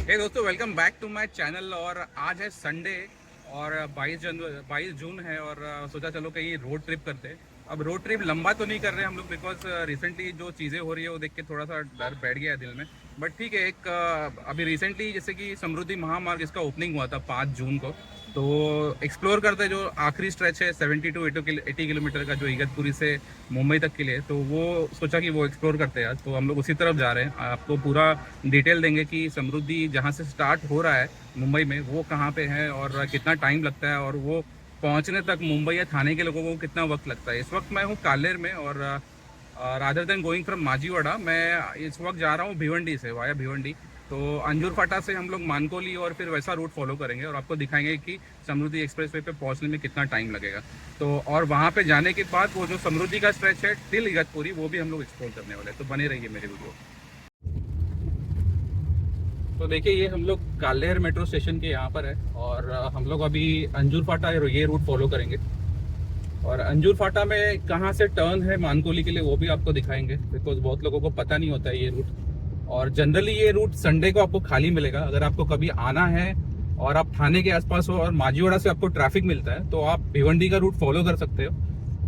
हे दोस्तों, welcome back to my channel. और आज है संडे और 22 जून है और सोचा चलो कहीं रोड ट्रिप करते हैं। अब रोड ट्रिप लंबा तो नहीं कर रहे हम लोग, बिकॉज रिसेंटली जो चीज़ें हो रही है वो देख के थोड़ा सा डर बैठ गया है दिल में। बट ठीक है, एक अभी रिसेंटली जैसे कि समृद्धि महामार्ग इसका ओपनिंग हुआ था 5 जून को, तो एक्सप्लोर करते हैं जो आखिरी स्ट्रेच है 70 टू 80 किलोमीटर का, जो इगतपुरी से मुंबई तक के लिए। तो वो सोचा कि वो एक्सप्लोर करते हैं आज, तो हम लोग उसी तरफ जा रहे हैं। आपको पूरा डिटेल देंगे कि समृद्धि जहाँ से स्टार्ट हो रहा है मुंबई में वो कहाँ पे है और कितना टाइम लगता है, और वो पहुँचने तक मुंबई या थाने के लोगों को कितना वक्त लगता है। इस वक्त मैं हूँ कालेर में, और rather than going from Majiwada, मैं इस वक्त जा रहा हूँ भिवंडी से, वाया भिवंडी। तो अंजूर फाटा से हम लोग मानकोली और फिर वैसा रूट फॉलो करेंगे और आपको दिखाएंगे कि समृद्धि एक्सप्रेसवे पे पहुंचने में कितना टाइम लगेगा। तो और वहाँ पे जाने के बाद वो जो समृद्धि का स्ट्रेच है टिल इगतपुरी, वो भी हम लोग एक्सप्लोर करने वाले हैं। तो बने रहिए मेरे वीडियो। तो देखिए, ये हम लोग कालेर मेट्रो स्टेशन के यहाँ पर है और हम लोग अभी अंजूर फाटा ये रूट फॉलो करेंगे। और अंजूर फाटा में कहाँ से टर्न है मानकोली के लिए वो भी आपको दिखाएंगे, बिकॉज बहुत लोगों को पता नहीं होता है ये रूट। और जनरली ये रूट संडे को आपको खाली मिलेगा। अगर आपको कभी आना है और आप थाने के आसपास हो और माजीवाड़ा से आपको ट्रैफिक मिलता है तो आप भिवंडी का रूट फॉलो कर सकते हो।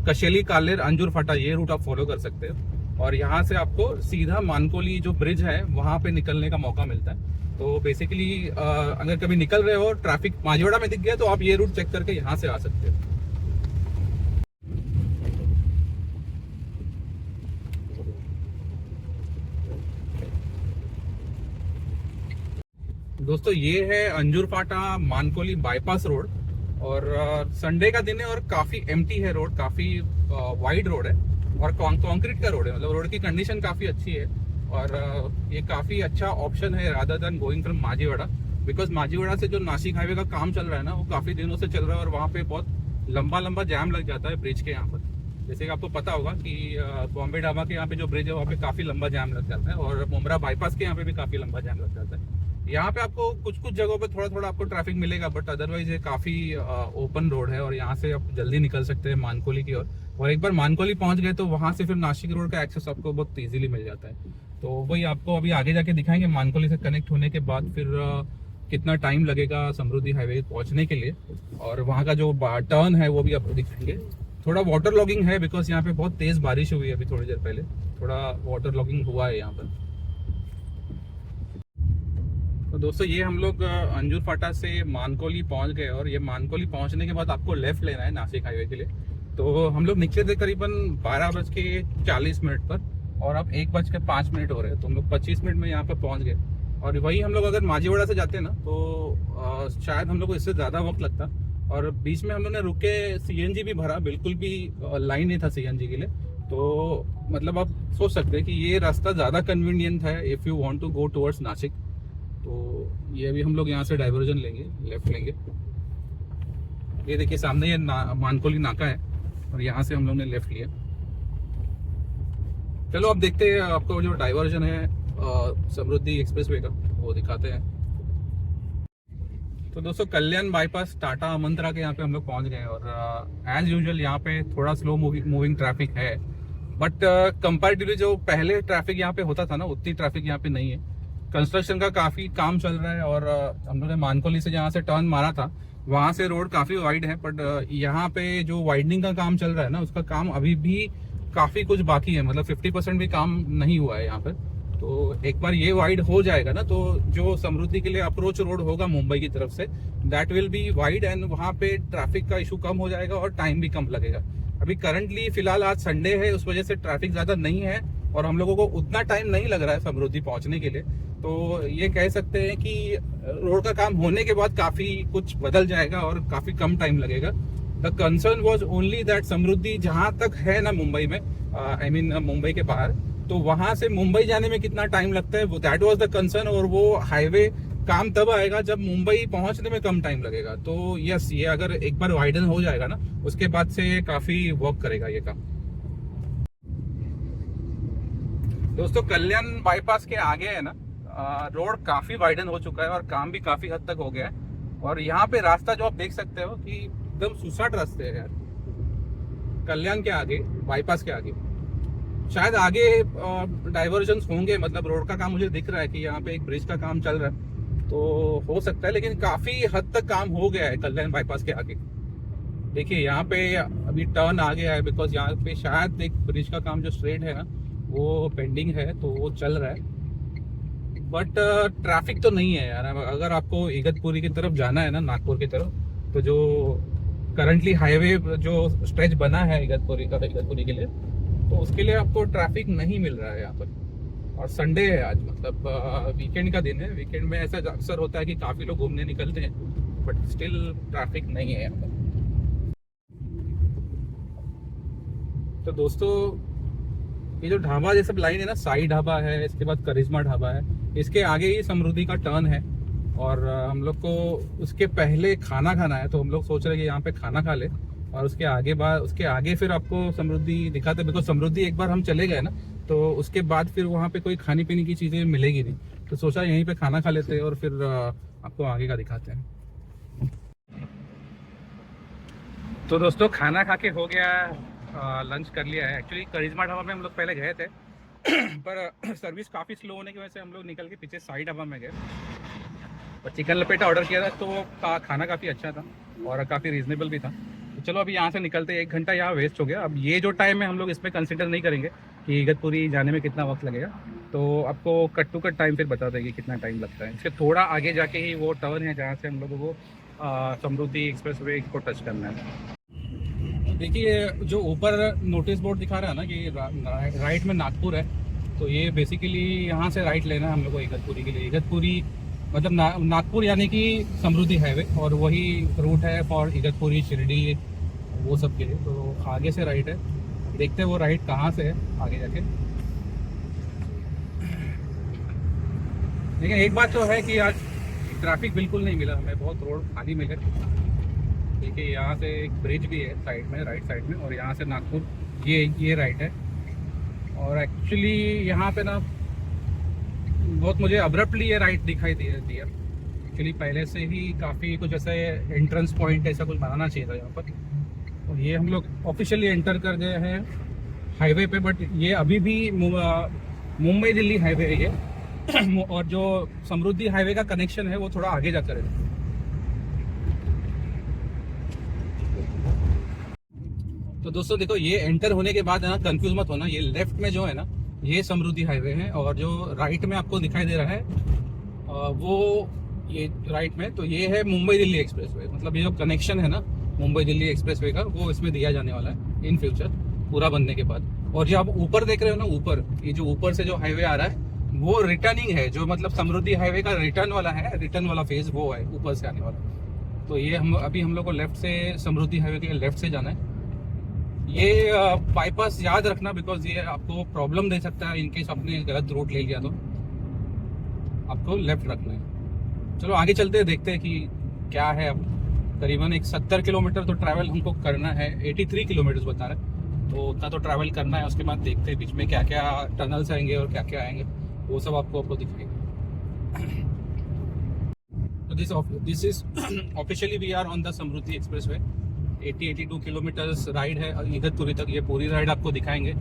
कशेली, कालेर, अंजूर फाटा ये रूट आप फॉलो कर सकते हो और यहाँ से आपको सीधा मानकोली जो ब्रिज है वहाँ पे निकलने का मौका मिलता है। तो बेसिकली अगर कभी निकल रहे हो, ट्रैफिक माजीवाड़ा में दिख गया, तो आप ये रूट चेक करके यहाँ से आ सकते हो। दोस्तों, ये है अंजूर फाटा मानकोली बाईपास रोड और संडे का दिन है और काफी एम्प्टी है रोड, काफी वाइड रोड है और कंक्रीट का रोड है, मतलब रोड की कंडीशन काफी अच्छी है। और ये काफी अच्छा ऑप्शन है rather than going from Majiwada, because Majiwada से जो नासिक हाईवे का काम चल रहा है ना, वो काफी दिनों से चल रहा है और वहाँ पे बहुत लंबा लंबा जैम लग जाता है ब्रिज के यहाँ पर। जैसे कि आपको पता होगा कि बॉम्बे ढाबा के यहाँ पे जो ब्रिज है वहाँ पे काफी लंबा जैम लग जाता है और मुमरा बाईपास के यहाँ पे भी काफी लंबा जैम लग जाता है। यहाँ पे आपको कुछ कुछ जगहों पे थोड़ा थोड़ा आपको ट्रैफिक मिलेगा, बट अदरवाइज ये काफी ओपन रोड है और यहाँ से आप जल्दी निकल सकते हैं मानकोली की ओर। और एक बार मानकोली पहुंच गए तो वहां से फिर नासिक रोड का एक्सेस आपको बहुत इजीली मिल जाता है। तो वही आपको अभी आगे जाके दिखाएंगे मानकोली से कनेक्ट होने के बाद फिर कितना टाइम लगेगा समृद्धि हाईवे पहुंचने के लिए, और वहाँ का जो टर्न है वो भी आपको दिखाएंगे। थोड़ा वाटर लॉगिंग है बिकॉज यहाँ पे बहुत तेज बारिश हुई है अभी थोड़ी देर पहले, थोड़ा वाटर लॉगिंग हुआ है यहाँ पर। तो दोस्तों, ये हम लोग अंजूर फाटा से मानकोली पहुंच गए और ये मानकोली पहुंचने के बाद आपको लेफ्ट लेना है नासिक हाईवे के लिए। तो हम लोग निकले थे करीबन 12:40 पर और अब 1:05 हो रहे हैं, तो हम लोग 25 मिनट में यहाँ पर पहुंच गए। और वही हम लोग अगर माजीवाड़ा से जाते ना तो शायद हम लोग को इससे ज़्यादा वक्त लगता। और बीच में हम लोग ने रुक के CNG भी भरा, बिल्कुल भी लाइन नहीं था CNG के लिए। तो मतलब आप सोच सकते हैं कि ये रास्ता ज़्यादा कन्वीनियंट है if you want to go towards Nashik. तो ये अभी हम लोग यहाँ से डाइवर्जन लेंगे, लेफ्ट लेंगे। ये देखिए सामने ये मानकोली नाका है और यहाँ से हम लोग ने लेफ्ट लिया। चलो अब देखते हैं आपको जो डाइवर्जन है समृद्धि एक्सप्रेसवे का वो दिखाते हैं। तो दोस्तों, कल्याण बाईपास टाटा अमंत्रा के यहाँ पे हम लोग पहुँच गए और एज यूजुअल यहाँ पे थोड़ा स्लो मूविंग ट्रैफिक है, बट कंपैरेटिवली जो पहले ट्रैफिक यहाँ पे होता था ना, उतनी ट्रैफिक यहाँ पे नहीं है। कंस्ट्रक्शन का काफी काम चल रहा है और हम लोग ने मानकोली से जहाँ से टर्न मारा था वहां से रोड काफी वाइड है, बट यहाँ पे जो वाइडनिंग का काम चल रहा है ना, उसका काम अभी भी काफी कुछ बाकी है, मतलब 50% भी काम नहीं हुआ है यहाँ पर। तो एक बार ये वाइड हो जाएगा ना, तो जो समृद्धि के लिए अप्रोच रोड होगा मुंबई की तरफ से, that will be wide and वहाँ पे ट्रैफिक का इशू कम हो जाएगा और टाइम भी कम लगेगा। अभी करंटली फिलहाल आज संडे है, उस वजह से ट्रैफिक ज्यादा नहीं है और हम लोगों को उतना टाइम नहीं लग रहा है समृद्धि पहुंचने के लिए। तो ये कह सकते हैं कि रोड का काम होने के बाद काफी कुछ बदल जाएगा और काफी कम टाइम लगेगा। The concern was only that Samruddhi जहां तक है ना मुंबई में, आई मीन मुंबई के बाहर, तो वहां से मुंबई जाने में कितना टाइम लगता है, दैट वाज द कंसर्न। और वो हाईवे काम तब आएगा जब मुंबई पहुंचने में कम टाइम लगेगा। तो यस, ये अगर एक बार वाइडन हो जाएगा ना, उसके बाद से काफी वर्क करेगा ये काम। दोस्तों, कल्याण बाईपास के आगे है ना, रोड काफी वाइडन हो चुका है और काम भी काफी हद तक हो गया है। और यहाँ पे रास्ता जो आप देख सकते हो कि एकदम सुसट रास्ते है यार, कल्याण के आगे, बाईपास के आगे। शायद आगे डाइवर्जन होंगे, मतलब रोड का काम मुझे दिख रहा है कि यहाँ पे एक ब्रिज का काम चल रहा है, तो हो सकता है, लेकिन काफ़ी हद तक काम हो गया है कल्याण बाईपास के आगे। देखिए यहाँ पे अभी टर्न आ गया है, बिकॉज यहाँ पे शायद एक ब्रिज का काम जो स्ट्रेट है ना वो पेंडिंग है, तो वो चल रहा है। बट ट्रैफिक तो नहीं है यार। अगर आपको इगतपुरी की तरफ जाना है ना, नागपुर की तरफ, तो जो करंटली हाईवे जो स्ट्रेच बना है इगतपुरी के लिए, तो उसके लिए आपको ट्रैफिक नहीं मिल रहा है यहाँ पर। और संडे है आज, मतलब वीकेंड का दिन है। वीकेंड में ऐसा अक्सर होता है कि काफ़ी लोग घूमने निकलते हैं, बट स्टिल ट्रैफिक नहीं है यहाँ पर। तो दोस्तों, ये जो ढाबा ये सब लाइन है ना, साई ढाबा है, इसके बाद करिश्मा ढाबा है, इसके आगे ही समृद्धि का टर्न है। और हम लोग को उसके पहले खाना खाना है, तो हम लोग सोच रहे हैं कि यहाँ पे खाना खा ले और उसके आगे फिर आपको समृद्धि दिखाते, बिकॉज समृद्धि एक बार हम चले गए ना, तो उसके बाद फिर वहाँ पे कोई खाने पीने की चीज़ें मिलेगी नहीं, तो सोचा यहीं पे खाना खा लेते हैं और फिर आपको आगे का दिखाते हैं। तो दोस्तों, खाना खा के हो गया, लंच कर लिया है। एक्चुअली करिश्मा ढाबा में हम लोग पहले गए थे पर सर्विस काफ़ी स्लो होने की वजह से हम लोग निकल के पीछे साई ढाबा में गए और चिकन लपेटा ऑर्डर किया था। तो खाना काफ़ी अच्छा था और काफ़ी रीजनेबल भी था। तो चलो अभी यहाँ से निकलते, 1 घंटा यहाँ वेस्ट हो गया। अब ये जो टाइम है हम लोग इसमें कंसिडर नहीं करेंगे कि इगतपुरी जाने में कितना वक्त लगेगा, तो आपको कट टू कट टाइम फिर बता देंगे कितना टाइम लगता है। इसके थोड़ा आगे जाके ही वो टर्न है जहाँ से हम लोगों को समृद्धि एक्सप्रेस वे को टच करना है। देखिए, जो ऊपर नोटिस बोर्ड दिखा रहा है ना कि राइट में नागपुर है, तो ये बेसिकली यहाँ से राइट लेना है हम लोग को इगतपुरी के लिए। इगतपुरी मतलब नागपुर यानी कि समृद्धि हाईवे, और वही रूट है फॉर इगतपुरी, शिरडी, वो सब के लिए। तो आगे से राइट है, देखते हैं वो राइट कहाँ से है आगे जाके। लेकिन एक बात तो है कि आज ट्रैफिक बिल्कुल नहीं मिला हमें, बहुत रोड खाली मिले। देखिए यहाँ से एक ब्रिज भी है साइड में, राइट साइड में, और यहाँ से नागपुर ये राइट है। और एक्चुअली यहाँ पे ना बहुत मुझे अब्रप्टली ये राइट दिखाई दिया। एक्चुअली पहले से ही काफ़ी कुछ ऐसे एंट्रेंस पॉइंट ऐसा कुछ बनाना चाहिए था यहाँ पर। और ये हम लोग ऑफिशियली एंटर कर गए हैं हाईवे पे, बट ये अभी भी मुंबई दिल्ली हाईवे है ये और जो समृद्धि हाईवे का कनेक्शन है वो थोड़ा आगे जाकर है। तो दोस्तों देखो, ये एंटर होने के बाद ना कंफ्यूज मत होना, ये लेफ्ट में जो है ना ये समृद्धि हाईवे है, और जो राइट में आपको दिखाई दे रहा है वो ये राइट में, तो ये है मुंबई दिल्ली एक्सप्रेसवे। मतलब ये जो कनेक्शन है ना मुंबई दिल्ली एक्सप्रेसवे का, वो इसमें दिया जाने वाला है इन फ्यूचर पूरा बनने के बाद। और जो आप ऊपर देख रहे हो ना, ऊपर ये जो ऊपर से जो हाईवे आ रहा है वो रिटर्निंग है, जो मतलब समृद्धि हाईवे का रिटर्न वाला फेज वो है ऊपर से आने वाला। तो ये हम लोग को लेफ्ट से समृद्धि हाईवे के लिए लेफ्ट से जाना है। ये बाईपास याद रखना, बिकॉज ये आपको प्रॉब्लम दे सकता है इनकेस आपने गलत रूट ले लिया, तो आपको लेफ्ट रखना है। चलो आगे चलते हैं, देखते हैं कि क्या है। अब करीबन एक 70 किलोमीटर तो ट्रैवल हमको करना है, 83 किलोमीटर बता रहे, तो उतना तो ट्रैवल करना है। उसके बाद देखते हैं बीच में क्या क्या टनल्स आएंगे और क्या क्या आएंगे, वो सब आपको दिखाएंगे। This is officially we are on the Samruddhi expressway. 82 kilometres ride है इगतपुरी तक, ये पूरी राइड आपको दिखाएंगे।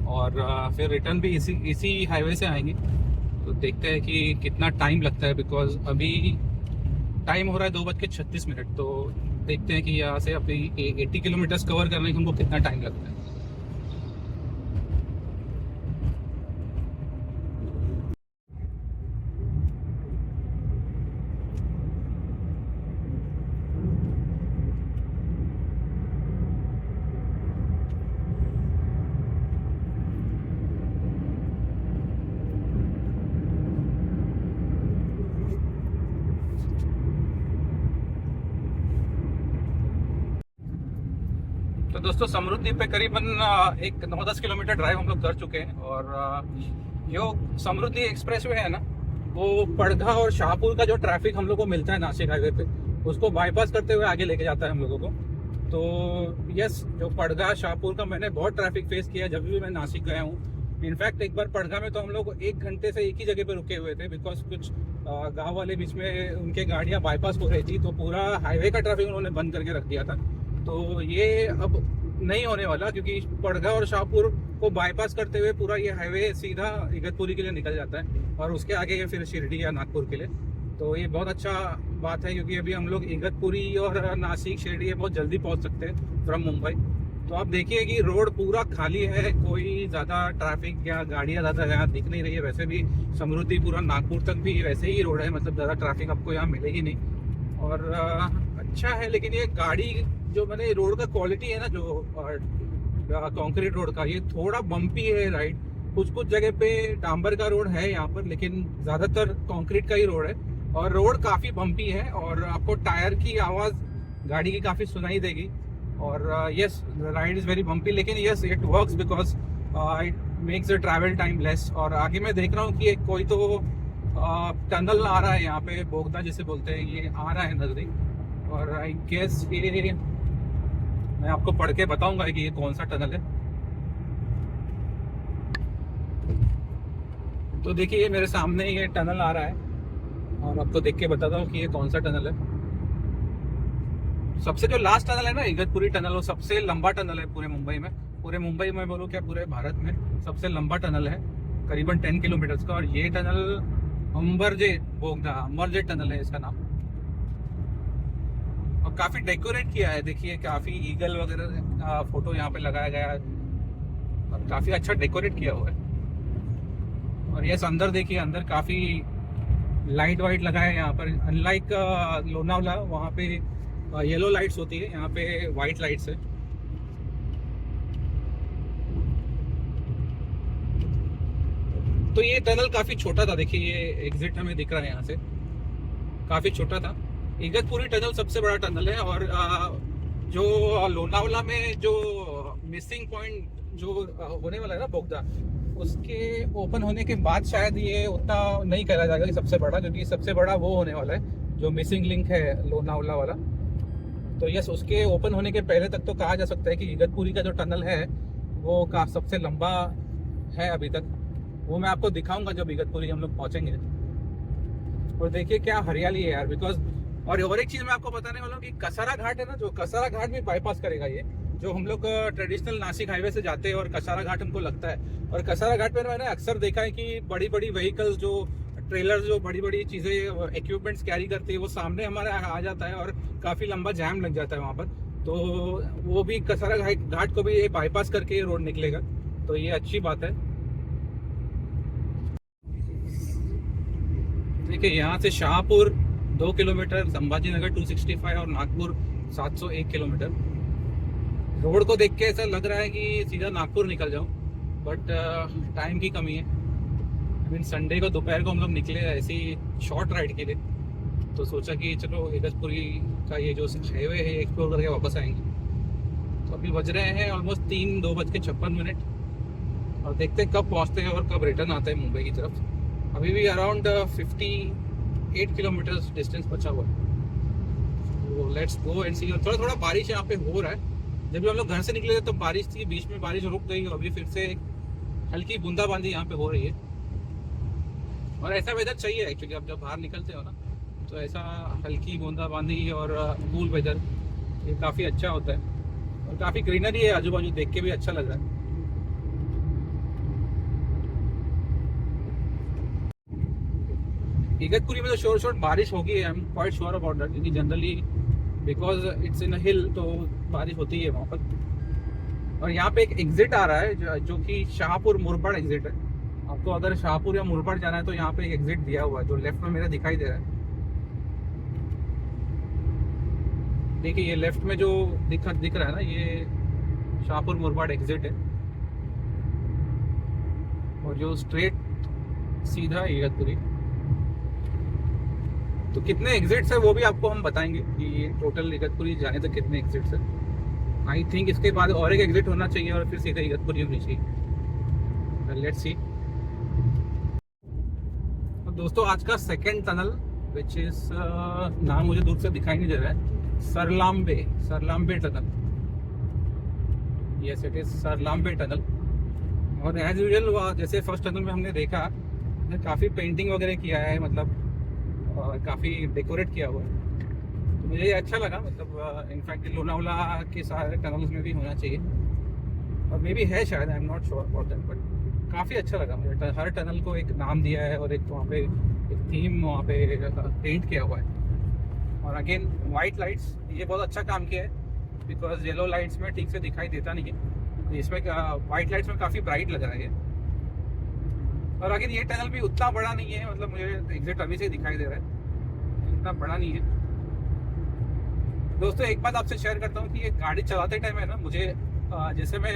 और फिर रिटर्न भी इसी हाईवे से आएंगे। तो देखते हैं कि कितना टाइम लगता है, बिकॉज अभी टाइम हो रहा है 2:36। तो देखते हैं कि यहाँ से अभी 80 किलोमीटर्स कवर करने के हमको कितना टाइम लगता है। तो दोस्तों, समृद्धि पे करीबन एक 9-10 किलोमीटर ड्राइव हम लोग कर चुके हैं। और जो समृद्धि एक्सप्रेसवे है ना, वो पड़घा और शाहपुर का जो ट्रैफिक हम लोग को मिलता है नासिक हाईवे पे, उसको बाईपास करते हुए आगे लेके जाता है हम लोगों को। तो यस, जो पड़घा शाहपुर का मैंने बहुत ट्रैफिक फेस किया जब भी मैं नासिक गया हूँ। इनफैक्ट एक बार पड़घा में तो हम लोग 1 घंटे से एक ही जगह पे रुके हुए थे, बिकॉज कुछ गाँव वाले बीच में उनके गाड़ियाँ बाईपास हो रही थी, तो पूरा हाईवे का ट्रैफिक उन्होंने बंद करके रख दिया था। तो ये अब नहीं होने वाला, क्योंकि पड़घा और शाहपुर को बाईपास करते हुए पूरा ये हाईवे सीधा इगतपुरी के लिए निकल जाता है, और उसके आगे ये फिर शिरडी या नागपुर के लिए। तो ये बहुत अच्छा बात है, क्योंकि अभी हम लोग इगतपुरी और नासिक शिरडी बहुत जल्दी पहुंच सकते हैं फ्रॉम मुंबई। तो आप देखिए कि रोड पूरा खाली है, कोई ज़्यादा ट्रैफिक या गाड़ियाँ ज़्यादा यहाँ दिख नहीं रही है। वैसे भी समृद्धि पूरा नागपुर तक भी वैसे ही रोड है, मतलब ज़्यादा ट्रैफिक आपको यहाँ मिलेगी नहीं। और अच्छा है, लेकिन ये गाड़ी जो मैंने रोड का क्वालिटी है ना, जो कंक्रीट रोड का, ये थोड़ा बम्पी है राइट। कुछ कुछ जगह पे डांबर का रोड है यहाँ पर, लेकिन ज़्यादातर कंक्रीट का ही रोड है। और रोड काफ़ी बम्पी है और आपको टायर की आवाज़ गाड़ी की काफ़ी सुनाई देगी। और yes, ride is very bumpy, लेकिन yes it works because it makes the travel time less. और आगे मैं देख रहा हूँ कि कोई तो टनल आ रहा है यहाँ पे, बोगदा जिसे बोलते हैं, ये आ रहा है नज़दीक। और आई गेस ये मैं आपको पढ़ के बताऊंगा कि ये कौन सा टनल है। तो देखिए ये मेरे सामने ये टनल आ रहा है और आपको देख के बताता हूँ कि ये कौन सा टनल है। सबसे जो लास्ट टनल है ना, इगतपुरी टनल, वो सबसे लंबा टनल है पूरे मुंबई में। पूरे मुंबई में बोलो क्या, पूरे भारत में सबसे लंबा टनल है, करीबन 10 किलोमीटर का। और ये टनल अम्बरजे बोगदा, अम्बरजे टनल है इसका नाम। और काफी डेकोरेट किया है, देखिए काफी ईगल वगैरह फोटो यहाँ पे लगाया गया है और काफी अच्छा डेकोरेट किया हुआ है। और यस, अंदर देखिए, अंदर काफी लाइट वाइट लगाए हैं यहाँ पर। अनलाइक लोनावला, वहाँ पे येलो लाइट्स होती है, यहाँ पे वाइट लाइट्स है। तो ये टनल काफी छोटा था, देखिए ये एग्जिट हमें दिख रहा है यहाँ से, काफी छोटा था। इगतपुरी टनल सबसे बड़ा टनल है। और जो लोनावला में जो मिसिंग पॉइंट जो होने वाला है ना बोगदा, उसके ओपन होने के बाद शायद ये उतना नहीं कहा जाएगा कि सबसे बड़ा, क्योंकि सबसे बड़ा वो होने वाला है जो मिसिंग लिंक है लोनावला वाला। तो यस, उसके ओपन होने के पहले तक तो कहा जा सकता है कि इगतपुरी का जो टनल है वो का सबसे लंबा है अभी तक। वो मैं आपको दिखाऊंगा जब इगतपुरी हम लोग पहुंचेंगे। और देखिए क्या हरियाली है यार, बिकॉज और एक चीज़ मैं आपको बताने वाला हूँ कि कसारा घाट है ना, जो कसारा घाट भी बाईपास करेगा ये, जो हम लोग ट्रेडिशनल नासिक हाईवे से जाते हैं और कसारा घाट हमको लगता है। और कसारा घाट पर मैंने अक्सर देखा है कि बड़ी बड़ी व्हीकल्स, जो ट्रेलर, जो बड़ी बड़ी चीज़ें इक्विपमेंट्स कैरी करती है, वो सामने हमारे आ जाता है और काफ़ी लंबा जैम लग जाता है वहाँ पर। तो वो भी कसारा घाट को भी ये बाईपास करके ये रोड निकलेगा, तो ये अच्छी बात है। देखिए यहाँ से शाहपुर 2 किलोमीटर, संभाजी नगर 265 और नागपुर 701 किलोमीटर। रोड को देख के ऐसा लग रहा है कि सीधा नागपुर निकल जाऊं, बट टाइम की कमी है। आई मीन संडे को दोपहर को हम लोग निकले ऐसी शॉर्ट राइड के लिए, तो सोचा कि चलो इगतपुरी का ये जो हाईवे है एक्सप्लोर करके वापस आएंगे। तो अभी बज रहे हैं ऑलमोस्ट 2:56 और देखते हैं कब पहुंचते हैं और कब रिटर्न आते हैं मुंबई की तरफ। अभी भी अराउंड 58 किलोमीटर डिस्टेंस बचा हुआ है। तो लेट्स गो एंड सी। थोड़ा थोड़ा बारिश यहाँ पे हो रहा है। जब भी हम लोग घर से निकले थे तो बारिश थी, बीच में बारिश रुक गई, अभी फिर से हल्की बूंदाबांदी यहाँ पे हो रही है। और ऐसा वेदर चाहिए एक्चुअली, आप जब बाहर निकलते हो ना, तो ऐसा हल्की बूंदाबांदी और कूल वेदर ये काफ़ी अच्छा होता है। और काफ़ी ग्रीनरी है आजू बाजू, देख के भी अच्छा लग रहा है। इगतपुरी में तो शोर बारिश होगी, I am quite sure about that, क्योंकि जनरली बिकॉज इट्स इन अ हिल तो बारिश होती है वहाँ पर। और यहाँ पे एक एग्जिट आ रहा है जो कि शाहपुर मुरबाड एग्जिट है। आपको अगर शाहपुर या मुरबाड जाना है तो यहाँ पे एक एग्जिट दिया हुआ है, जो लेफ्ट में मेरा दिखाई दे रहा है। देखिए ये लेफ्ट में जो दिख रहा है ना, ये शाहपुर मुरबाड एग्जिट है। और जो स्ट्रेट सीधा इगतपुरी। तो कितने एग्जिट्स है वो भी आपको हम बताएंगे कि ये टोटल इगतपुरी जाने तक कितने एग्जिट्स है। आई थिंक इसके बाद और एक एग्जिट होना चाहिए और फिर सीधे इगतपुरी होनी चाहिए। Let's see. तो दोस्तों आज का सेकंड टनल, विच इज नाम मुझे दूर से दिखाई नहीं दे रहा है, Sarlambe tunnel. Yes, it is Sarlambe tunnel. और एज यूजुअल जैसे फर्स्ट टनल में हमने देखा, काफ़ी पेंटिंग वगैरह किया है, मतलब काफ़ी डेकोरेट किया हुआ है। तो मुझे ये अच्छा लगा, मतलब इनफैक्ट लोनावला के सारे टनल्स में भी होना चाहिए, और मे भी है शायद, I am not sure about that, but काफ़ी अच्छा लगा मुझे। हर टनल को एक नाम दिया है और एक वहाँ पे एक थीम वहाँ पे पेंट किया हुआ है। और अगेन वाइट लाइट्स, ये बहुत अच्छा काम किया है बिकॉज येलो लाइट्स में ठीक से दिखाई देता नहीं है, इसमें वाइट लाइट्स में काफ़ी ब्राइट लग रहा है ये। और अगेन ये टनल भी उतना बड़ा नहीं है, मतलब मुझे एग्जैक्ट अभी से दिखाई दे रहा है, इतना बड़ा नहीं है। दोस्तों एक बात आपसे शेयर करता हूँ कि ये गाड़ी चलाते टाइम है ना, मुझे जैसे मैं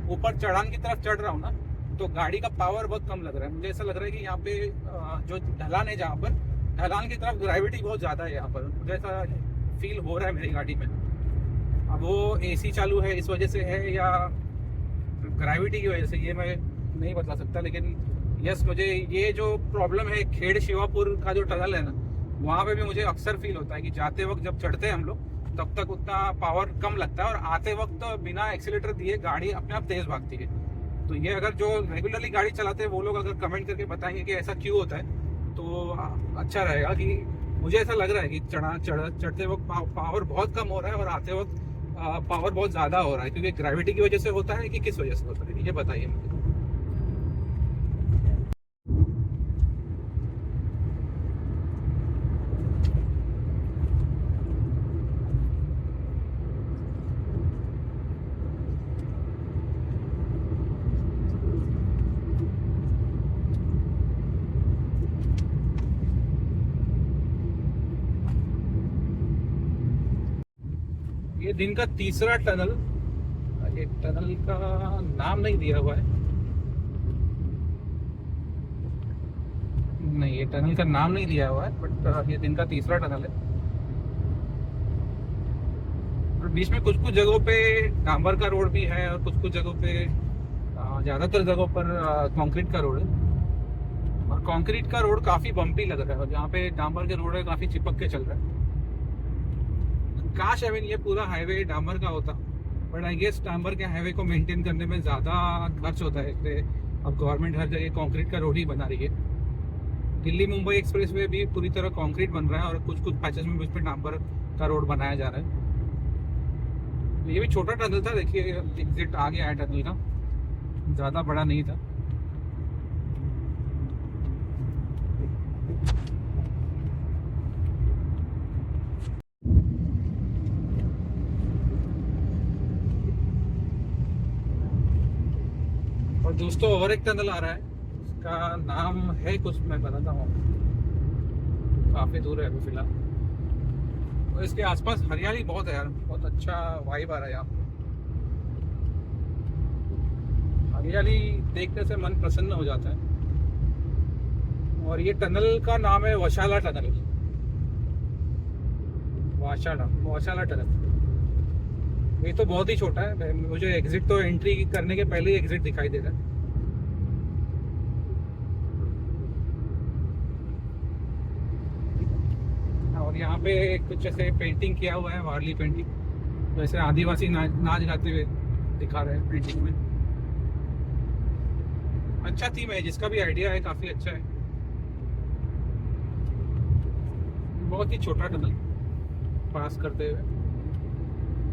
ऊपर चढ़ान की तरफ चढ़ रहा हूँ ना, तो गाड़ी का पावर बहुत कम लग रहा है। मुझे ऐसा लग रहा है कि यहाँ पे जो ढलान है, जहाँ पर ढलान की तरफ ग्रेविटी बहुत ज़्यादा है यहाँ पर, मुझे ऐसा फील हो रहा है मेरी गाड़ी में। अब वो एसी चालू है इस वजह से है या ग्रेविटी की वजह से, ये मैं नहीं बता सकता। लेकिन यस, मुझे ये जो प्रॉब्लम है खेड़ शिवापुर का जो टनल है ना, वहाँ पे भी मुझे अक्सर फील होता है कि जाते वक्त जब चढ़ते हैं हम लोग तब तक उतना पावर कम लगता है, और आते वक्त बिना एक्सीलेटर दिए गाड़ी अपने आप तेज भागती है। तो ये अगर जो रेगुलरली गाड़ी चलाते हैं वो लोग अगर कमेंट करके बताएंगे कि ऐसा क्यों होता है तो अच्छा रहेगा। कि मुझे ऐसा लग रहा है कि चढ़ते वक्त पावर बहुत कम हो रहा है और आते वक्त पावर बहुत ज़्यादा हो रहा है, क्योंकि ग्रेविटी की वजह से होता है कि किस वजह से होता है, ये बताइए मुझे। ये दिन का तीसरा टनल, ये टनल का नाम नहीं दिया हुआ है, नहीं ये टनल का नाम नहीं दिया हुआ है, बट ये दिन का तीसरा टनल है। और बीच में कुछ कुछ जगहों पे डांबर का रोड भी है और कुछ कुछ जगहों पे, ज़्यादातर जगहों पर कंक्रीट का रोड है। और कंक्रीट का रोड काफ़ी बम्पी लग रहा है, और जहाँ पे डांबर के रोड है काफ़ी चिपक के चल रहा है। काश आई मीन ये पूरा हाईवे डांबर का होता, बट आई गेस डांबर के हाईवे को मेंटेन करने में ज़्यादा खर्च होता है, इसलिए अब गवर्नमेंट हर जगह कंक्रीट का रोड ही बना रही है। दिल्ली मुंबई एक्सप्रेस वे भी पूरी तरह कंक्रीट बन रहा है और कुछ कुछ पैचेस में उसमें डांबर का रोड बनाया जा रहा है। ये भी छोटा टनल था, देखिए एग्जिट आ गया है टनल का, ज़्यादा बड़ा नहीं था। और दोस्तों और एक टनल आ रहा है, इसका नाम है कुछ, मैं बताता हूँ, काफ़ी दूर है अभी फिलहाल। तो इसके आसपास हरियाली बहुत है यार, बहुत अच्छा वाइब आ रहा है यहाँ पे। हरियाली देखने से मन प्रसन्न हो जाता है। और ये टनल का नाम है वशाला टनल, वशाला टनल। ये तो बहुत ही छोटा है, मुझे एग्जिट तो एंट्री करने के पहले ही एग्जिट दिखाई दे रहा है। और यहाँ पे कुछ ऐसे पेंटिंग किया हुआ है, वारली पेंटिंग, वैसे आदिवासी नाच गाते हुए दिखा रहे हैं पेंटिंग में। अच्छा थीम है, जिसका भी आइडिया है काफ़ी अच्छा है। बहुत ही छोटा टनल पास करते हुए,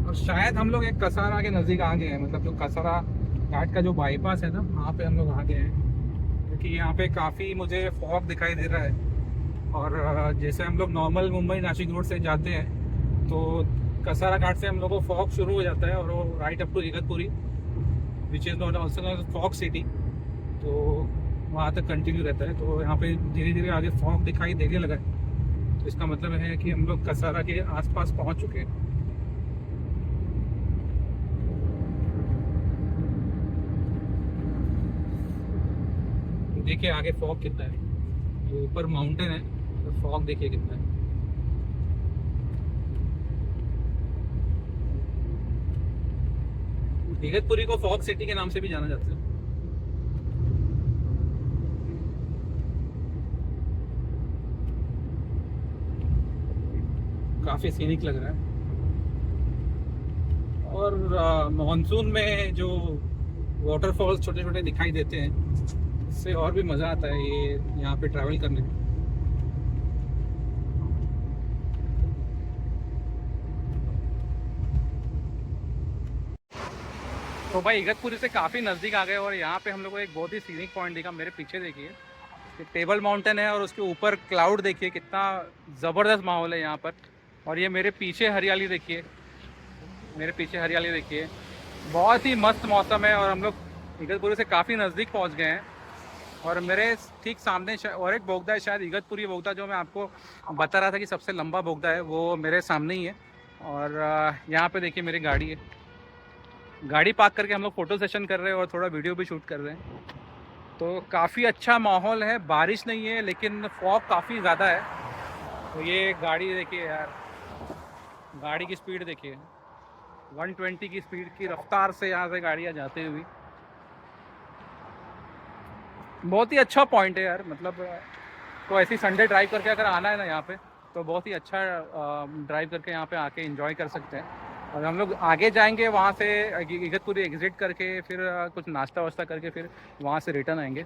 और शायद हम लोग एक कसारा के नज़दीक आ गए हैं, मतलब जो कसारा घाट का जो बाईपास है ना, वहाँ पे हम लोग आ गए हैं। क्योंकि यहाँ पे काफ़ी मुझे फॉग दिखाई दे रहा है। और जैसे हम लोग नॉर्मल मुंबई नासिक रोड से जाते हैं तो कसारा घाट से हम लोग को फॉग शुरू हो जाता है, और वो right up to Igatpuri, which is not also fog city, तो वहाँ तक कंटिन्यू रहता है। तो यहाँ पे धीरे धीरे आगे फॉग दिखाई देने लगा है, तो इसका मतलब है कि हम लोग कसारा के आसपास पहुँच चुके हैं। देखिए आगे फॉग कितना है, ये ऊपर माउंटेन है तो फॉग देखिए कितना है। इगतपुरी को फॉग सिटी के नाम से भी जाना जाता है। काफी सीनिक लग रहा है। और मानसून में जो वाटरफॉल्स छोटे छोटे दिखाई देते हैं, इससे और भी मज़ा आता है ये यहाँ पे ट्रैवल करने में। तो भाई इगतपुरी से काफ़ी नज़दीक आ गए, और यहाँ पे हम लोग को एक बहुत ही सीनिक पॉइंट दिखा, मेरे पीछे देखिए। टेबल माउंटेन है और उसके ऊपर क्लाउड देखिए, कितना ज़बरदस्त माहौल है यहाँ पर। और ये मेरे पीछे हरियाली देखिए, मेरे पीछे हरियाली देखिए, बहुत ही मस्त मौसम है। और हम लोग इगतपुरी से काफ़ी नज़दीक पहुँच गए हैं। और मेरे ठीक सामने और एक बोगदा है, शायद इगतपुरी बोगदा, जो मैं आपको बता रहा था कि सबसे लंबा बोगदा है, वो मेरे सामने ही है। और यहाँ पे देखिए मेरी गाड़ी है, गाड़ी पार्क करके हम लोग फ़ोटो सेशन कर रहे हैं और थोड़ा वीडियो भी शूट कर रहे हैं। तो काफ़ी अच्छा माहौल है, बारिश नहीं है लेकिन फॉग काफ़ी ज़्यादा है। तो ये गाड़ी देखिए यार, गाड़ी की स्पीड देखिए, 120 की स्पीड की रफ्तार से यहाँ से गाड़ियाँ जाती हुई। बहुत ही अच्छा पॉइंट है यार, मतलब तो ऐसी संडे ड्राइव करके अगर आना है ना यहाँ पे, तो बहुत ही अच्छा ड्राइव करके यहाँ पे आके एंजॉय कर सकते हैं। और हम लोग आगे जाएंगे वहाँ से इगतपुरी एग्ज़िट करके, फिर कुछ नाश्ता वाश्ता करके फिर वहाँ से रिटर्न आएंगे।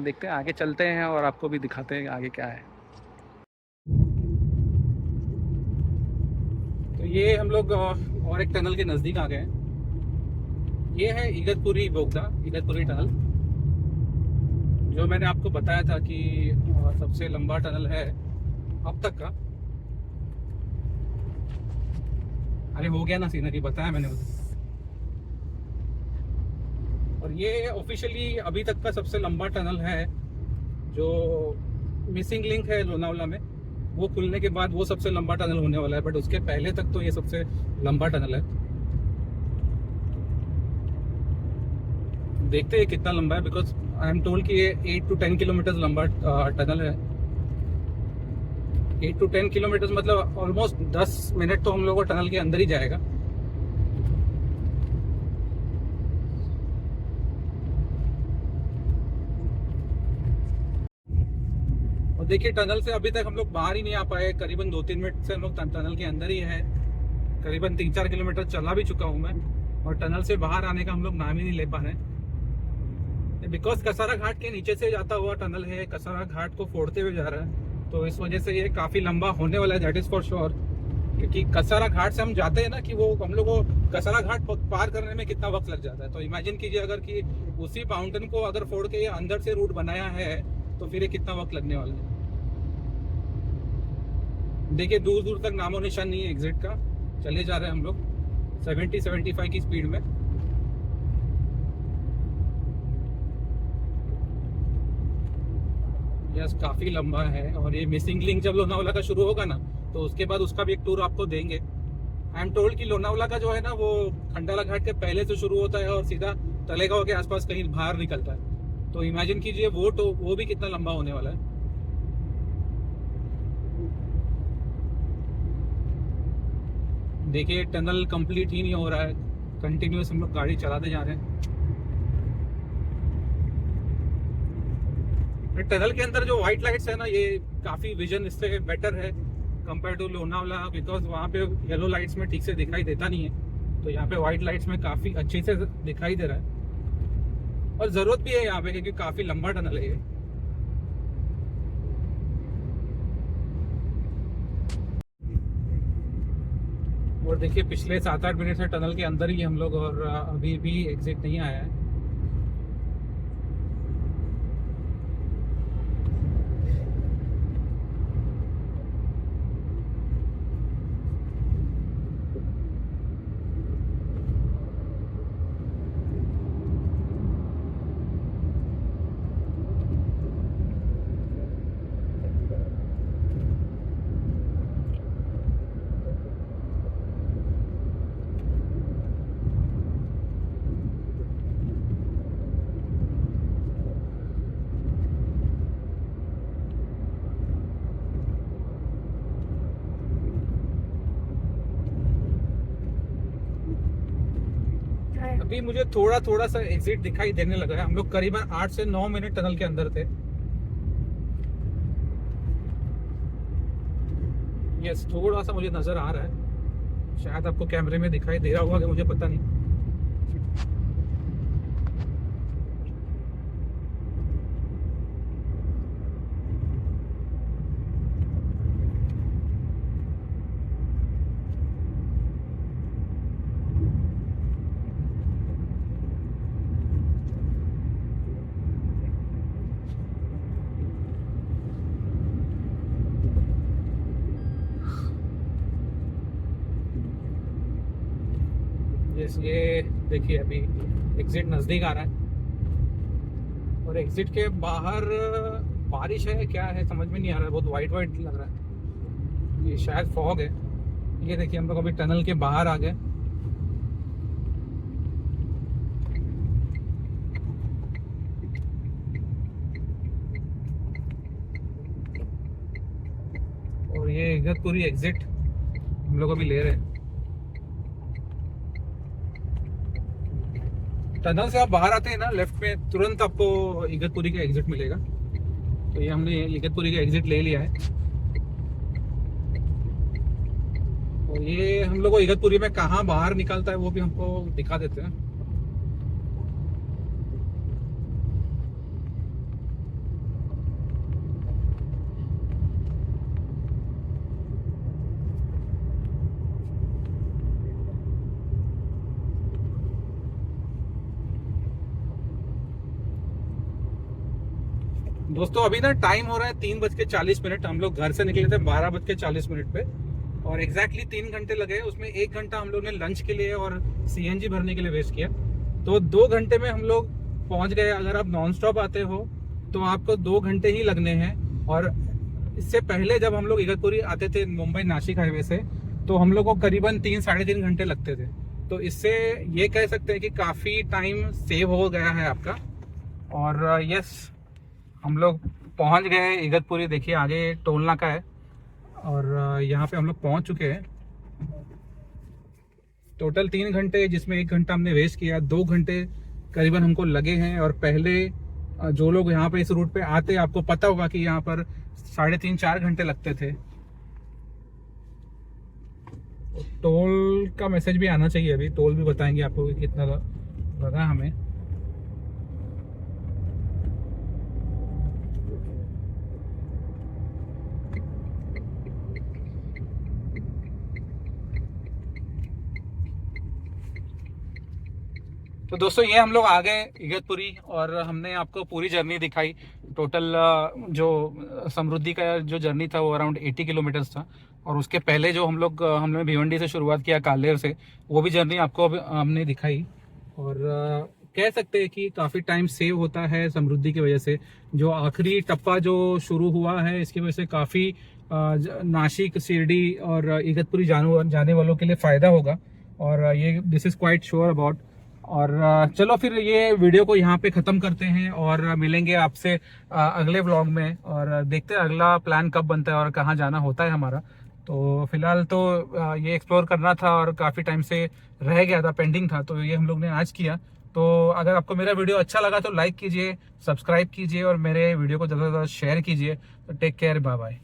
देखते हैं, आगे चलते हैं और आपको भी दिखाते हैं आगे क्या है। तो ये हम लोग और एक टनल के नज़दीक आ गए हैं। ये है इगतपुरी बोगदा, इगतपुरी टनल, जो मैंने आपको बताया था कि सबसे लंबा टनल है अब तक का। अरे हो गया ना सीनरी, बताया मैंने उसे। और ये ऑफिशियली अभी तक का सबसे लंबा टनल है। जो मिसिंग लिंक है लोनावला में, वो खुलने के बाद वो सबसे लंबा टनल होने वाला है, बट उसके पहले तक तो ये सबसे लंबा टनल है। देखते हैं कितना लंबा है, बिकॉज आई एम टोल्ड कि ये 8 to 10 किलोमीटर लंबा टनल है। 8 to 10 किलोमीटर मतलब ऑलमोस्ट 10 मिनट तो हम लोग को टनल के अंदर ही जाएगा। और देखिए टनल से अभी तक हम लोग बाहर ही नहीं आ पाए, करीबन 2-3 मिनट से हम लोग टनल के अंदर ही है। करीबन 3-4 किलोमीटर चला भी चुका हूँ मैं, और टनल से बाहर आने का हम लोग नाम ही नहीं ले पा रहे हैं। बिकॉज कसारा घाट के नीचे से जाता हुआ टनल है, कसारा घाट को फोड़ते हुए जा रहा है, तो इस वजह से ये काफ़ी लंबा होने वाला है, दैट इज़ फॉर श्योर। क्योंकि कसारा घाट से हम जाते हैं ना, कि वो हम लोग को कसारा घाट पार करने में कितना वक्त लग जाता है। तो इमेजिन कीजिए अगर कि उसी माउंटेन को अगर फोड़ के अंदर से रूट बनाया है, तो फिर ये कितना वक्त लगने वाला है। देखिए दूर दूर तक नामो निशान नहीं है एग्जिट का। चले जा रहे हैं हम लोग 70-75 की स्पीड में। यस, काफ़ी लंबा है। और ये मिसिंग लिंक जब लोनावला का शुरू होगा ना, तो उसके बाद उसका भी एक टूर आपको देंगे। आई एम टोल्ड कि लोनावला का जो है ना, वो खंडाला घाट के पहले से शुरू होता है और सीधा तलेगांव के आसपास कहीं बाहर निकलता है। तो इमेजिन कीजिए वो भी कितना लंबा होने वाला है। देखिए टनल कंप्लीट ही नहीं हो रहा है, कंटिन्यूस हम लोग गाड़ी चलाते जा रहे हैं। टनल के अंदर जो व्हाइट लाइट्स है ना, ये काफ़ी विजन इससे बेटर है कंपेयर टू लोनावला, बिकॉज वहाँ पे येलो लाइट्स में ठीक से दिखाई देता नहीं है। तो यहाँ पे व्हाइट लाइट्स में काफ़ी अच्छे से दिखाई दे रहा है। और ज़रूरत भी है यहाँ पे, क्योंकि काफ़ी लंबा टनल है ये। और देखिए पिछले 7-8 मिनट से टनल के अंदर ही हम लोग, और अभी भी एग्जिट नहीं आया है। अभी मुझे थोड़ा थोड़ा सा एग्जिट दिखाई देने लगा है। हम लोग करीबन 8 से 9 मिनट टनल के अंदर थे। यस, थोड़ा सा मुझे नजर आ रहा है, शायद आपको कैमरे में दिखाई दे रहा होगा कि मुझे पता नहीं। गाइस ये देखिए अभी एग्जिट नज़दीक आ रहा है और एग्जिट के बाहर बारिश है क्या है समझ में नहीं आ रहा है, बहुत वाइट वाइट लग रहा है, ये शायद फॉग है। ये देखिए हम लोग अभी टनल के बाहर आ गए। और ये इगतपुरी एग्जिट हम लोग अभी ले रहे हैं। टनल से आप बाहर आते हैं ना, लेफ्ट में तुरंत आपको इगतपुरी का एग्जिट मिलेगा। तो ये हमने इगतपुरी का एग्जिट ले लिया है और ये हम लोग को इगतपुरी में कहाँ बाहर निकलता है वो भी हमको दिखा देते हैं। दोस्तों अभी ना टाइम हो रहा है 3:40। हम लोग घर से निकले थे 12:40 पे और एग्जैक्टली 3 घंटे लगे। उसमें 1 घंटा हम लोग ने लंच के लिए और सीएनजी भरने के लिए वेस्ट किया, तो 2 घंटे में हम लोग पहुंच गए। अगर आप नॉन स्टॉप आते हो तो आपको 2 घंटे ही लगने हैं। और इससे पहले जब हम लोग इगतपुरी आते थे मुंबई नासिक हाईवे से, तो हम लोग को करीबन 3-3.5 घंटे लगते थे। तो इससे ये कह सकते हैं कि काफ़ी टाइम सेव हो गया है आपका। और यस, हम लोग पहुंच गए इगतपुरी। देखिए आगे टोल नाका है और यहाँ पे हम लोग पहुंच चुके हैं। टोटल 3 घंटे, जिसमें 1 घंटा हमने वेस्ट किया, 2 घंटे करीबन हमको लगे हैं। और पहले जो लोग यहाँ पे इस रूट पे आते, आपको पता होगा कि यहाँ पर 3.5-4 घंटे लगते थे। टोल का मैसेज भी आना चाहिए, अभी टोल भी बताएंगे आपको कि कितना लगा हमें। तो दोस्तों ये हम लोग आ गए इगतपुरी और हमने आपको पूरी जर्नी दिखाई। टोटल जो समृद्धि का जो जर्नी था वो अराउंड 80 किलोमीटर्स था। और उसके पहले जो हमने भिवंडी से शुरुआत किया, कालेर से, वो भी जर्नी आपको हमने दिखाई। और कह सकते हैं कि काफ़ी टाइम सेव होता है समृद्धि की वजह से। जो आखिरी टप्पा जो शुरू हुआ है इसकी वजह से काफ़ी नासिक, शिरडी और इगतपुरी जाने वालों के लिए फ़ायदा होगा। और ये this is quite sure about. और चलो फिर ये वीडियो को यहाँ पे ख़त्म करते हैं और मिलेंगे आपसे अगले व्लॉग में। और देखते हैं अगला प्लान कब बनता है और कहाँ जाना होता है हमारा। तो फिलहाल तो ये एक्सप्लोर करना था और काफ़ी टाइम से रह गया था, पेंडिंग था, तो ये हम लोग ने आज किया। तो अगर आपको मेरा वीडियो अच्छा लगा तो लाइक कीजिए, सब्सक्राइब कीजिए और मेरे वीडियो को ज़्यादा से ज़्यादा शेयर कीजिए। तो टेक केयर, बाय बाय।